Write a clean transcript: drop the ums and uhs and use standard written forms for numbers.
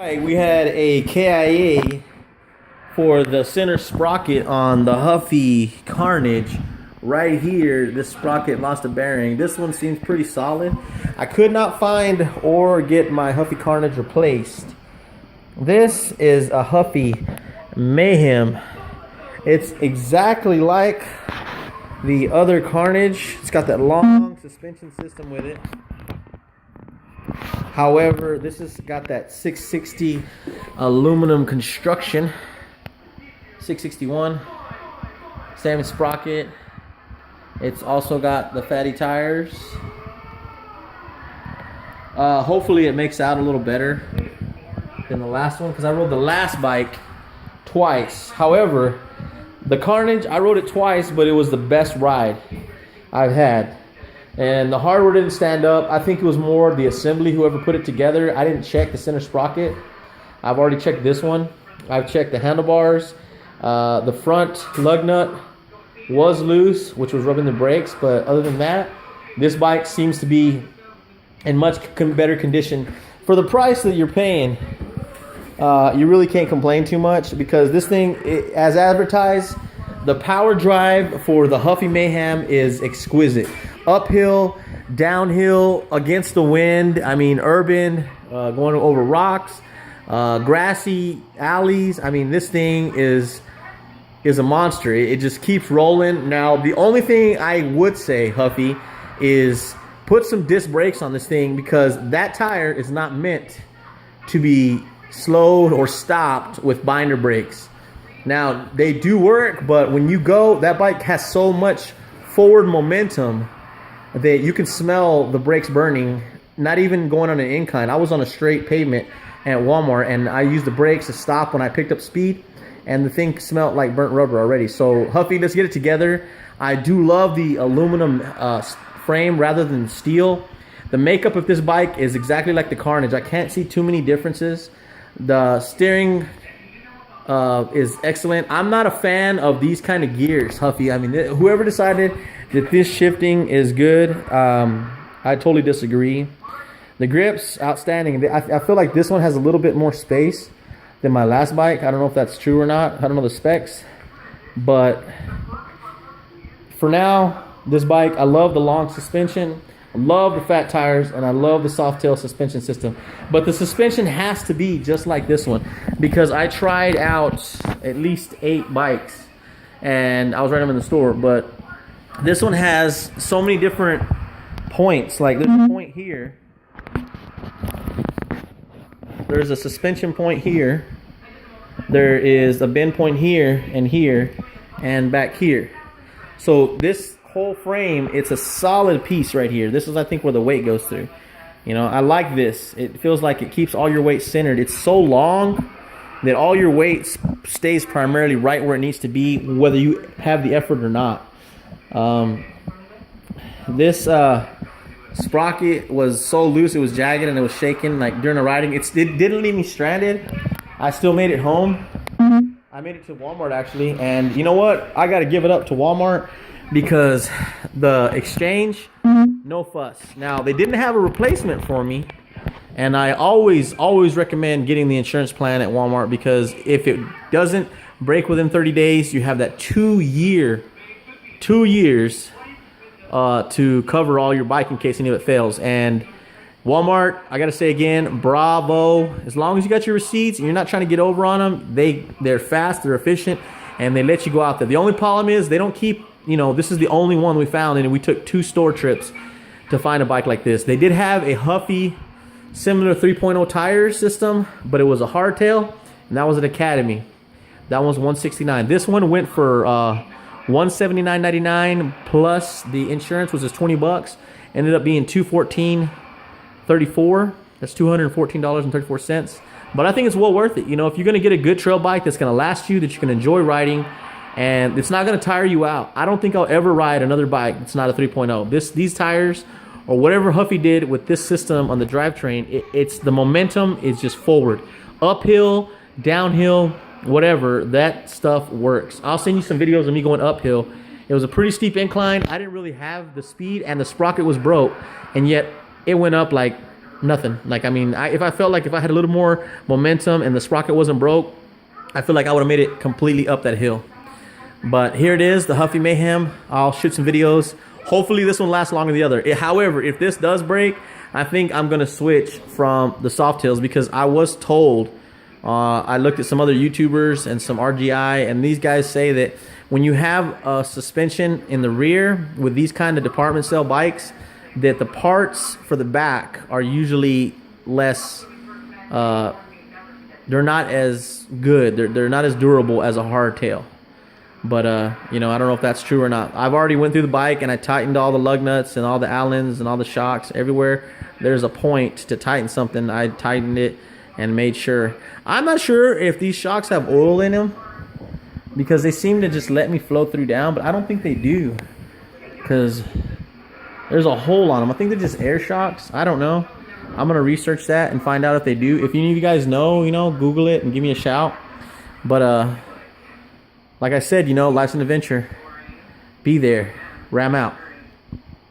Right, we had a KIA for the center sprocket on the Huffy Carnage. Right here, this sprocket lost a bearing. This one seems pretty solid. I could not find or get my Huffy Carnage replaced. This is a Huffy Mayhem. It's exactly like the other Carnage. It's got that long suspension system with it. However, this has got that 660 aluminum construction. 661 salmon sprocket. It's also got the fatty tires. Hopefully it makes out a little better than the last one, because I rode the last bike twice. However, the Carnage, I rode it twice, but it was the best ride I've had. And the hardware didn't stand up. I think it was more the assembly, whoever put it together. I didn't check the center sprocket. I've already checked this one. I've checked the handlebars. The front lug nut was loose, which was rubbing the brakes. But other than that, this bike seems to be in much better condition. For the price that you're paying, you really can't complain too much, because this thing, as advertised, the power drive for the Huffy Mayhem is exquisite. Uphill, downhill, against the wind. I mean, urban, going over rocks, grassy alleys. I mean, this thing is a monster. It just keeps rolling. Now, the only thing I would say, Huffy, is put some disc brakes on this thing, because that tire is not meant to be slowed or stopped with binder brakes. Now, they do work, but when you go, that bike has so much forward momentum that you can smell the brakes burning, not even going on an incline. I was on a straight pavement at Walmart, and I used the brakes to stop when I picked up speed, and the thing smelled like burnt rubber already. So, Huffy, let's get it together. I do love the aluminum frame rather than steel. The makeup of this bike is exactly like the Carnage. I can't see too many differences. The steering is excellent. I'm not a fan of these kind of gears, Huffy. I mean, whoever decided that this shifting is good, I totally disagree. The grips, outstanding. I feel like this one has a little bit more space than my last bike. I don't know if that's true or not. I don't know the specs. But for now, this bike, I love the long suspension. I love the fat tires, and I love the soft tail suspension system. But the suspension has to be just like this one, because I tried out at least 8 bikes, and I was riding them in the store. But this one has so many different points. Like, there's a point here. There's a suspension point here. There is a bend point here, and back here. So this whole frame, it's a solid piece right here. This is, I think, where the weight goes through. You know, I like this. It feels like it keeps all your weight centered. It's so long that all your weight stays primarily right where it needs to be, whether you have the effort or not. This sprocket was so loose, it was jagged and it was shaking like during the riding. It didn't leave me stranded. I still made it home. I made it to Walmart, actually, and you know what? I got to give it up to Walmart, because the exchange, no fuss. Now, they didn't have a replacement for me, and I always recommend getting the insurance plan at Walmart, because if it doesn't break within 30 days, you have that 2 years to cover all your bike in case any of it fails. And Walmart, I gotta say again, bravo. As long as you got your receipts and you're not trying to get over on them, they're fast, they're efficient, and they let you go out there. The only problem is they don't keep, you know, this is the only one we found, and we took 2 store trips to find a bike like this. They did have a Huffy similar 3.0 tire system, but it was a hardtail, and that was at Academy. That one's $169. This one went for $179.99 plus the insurance, was just $20. Ended up being $214.34. That's $214.34. But I think it's well worth it. You know, if you're going to get a good trail bike that's going to last you, that you can enjoy riding, and it's not going to tire you out. I don't think I'll ever ride another bike that's not a 3.0. These tires, or whatever Huffy did with this system on the drivetrain, it's the momentum is just forward. Uphill, downhill, whatever, that stuff works. I'll send you some videos of me going uphill. It was a pretty steep incline. I didn't really have the speed, and the sprocket was broke, and yet it went up like Nothing. Like, I mean, if I felt like if I had a little more momentum and the sprocket wasn't broke, I feel like I would have made it completely up that hill. But here it is, the Huffy Mayhem. I'll shoot some videos. Hopefully this one lasts longer than the other. However, if this does break, I think I'm gonna switch from the soft tails, because I was told, I looked at some other YouTubers and some RGI, and these guys say that when you have a suspension in the rear with these kind of department sale bikes, that the parts for the back are usually less, they're not as good, they're not as durable as a hardtail. But you know, I don't know if that's true or not. I've already went through the bike and I tightened all the lug nuts and all the Allens and all the shocks. Everywhere there's a point to tighten something, I tightened it and made sure. I'm not sure if these shocks have oil in them, because they seem to just let me flow through down, but I don't think they do, because there's a hole on them. I think they're just air shocks. I don't know. I'm gonna research that and find out if they do. If any of you guys know, you know, Google it and give me a shout. But like I said, you know, life's an adventure. Be there. Ram out.